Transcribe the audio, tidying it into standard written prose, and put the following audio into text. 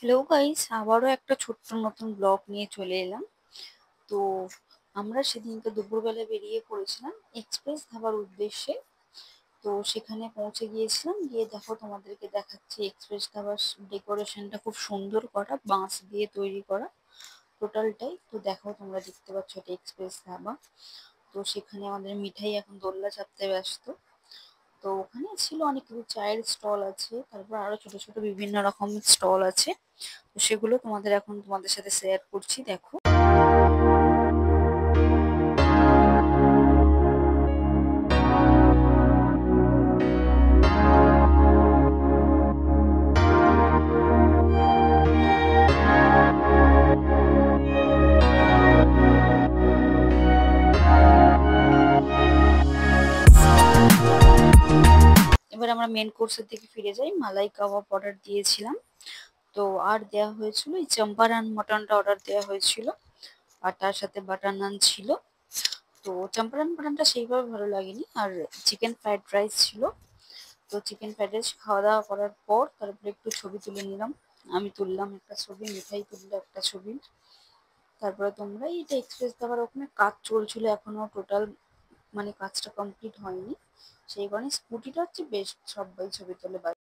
Hello guys, আবারও একটা ছোট্ট নতুন ব্লগ নিয়ে চলে এলাম। তো আমরা সেদিনকে দুপুরবেলা বেরিয়ে পড়েছিলাম এক্সপ্রেস ধাবার উদ্দেশ্যে। তো সেখানে পৌঁছে গিয়েছিলাম, গিয়ে দেখো তোমাদেরকে দেখাচ্ছি এক্সপ্রেস ধাবার ডেকোরেশনটা খুব সুন্দর করা, বাঁশ দিয়ে তৈরি করা টোটালটাই। তো দেখো, তোমরা দেখতে পাচ্ছ এটা এক্সপ্রেস ধাবা। তো সেখানে আমাদের মিঠাই এখন দোল্লা চাপতে ব্যস্ত। তো ওখানে ছিল অনেক কিছু, চায়ের স্টল আছে, তারপর আরো ছোট ছোট বিভিন্ন রকমের স্টল আছে। তো সেগুলো তোমাদের সাথে শেয়ার করছি, দেখো। এবার আমরা মেন কোর্সের দিকে ফিরে যাই। মালাই কাবাব অর্ডার দিয়েছিলাম। তো আর দেয়া হয়েছিল এই চম্পারান মটনটা অর্ডার দেওয়া হয়েছিল, আর তার সাথে বাটার নান ছিল। তো চম্পারান মটনটা সেইভাবে ভালো লাগেনি। আর চিকেন ফ্রাইড রাইস ছিল। তো চিকেন ফ্রাইড রাইস খাওয়া দাওয়া করার পর তারপরে একটু ছবি তুলে নিলাম। আমি তুললাম একটা ছবি, মিঠাই তুললো একটা ছবি। তারপরে তোমরা এটা এক্সপ্রেস ধাবার ওখানে কাজ চলছিল এখনো টোটাল, মানে কাজটা কমপ্লিট হয়নি। সেই কারণে স্কুটিটা হচ্ছে বেস্ট, সবাই ছবি তোলে।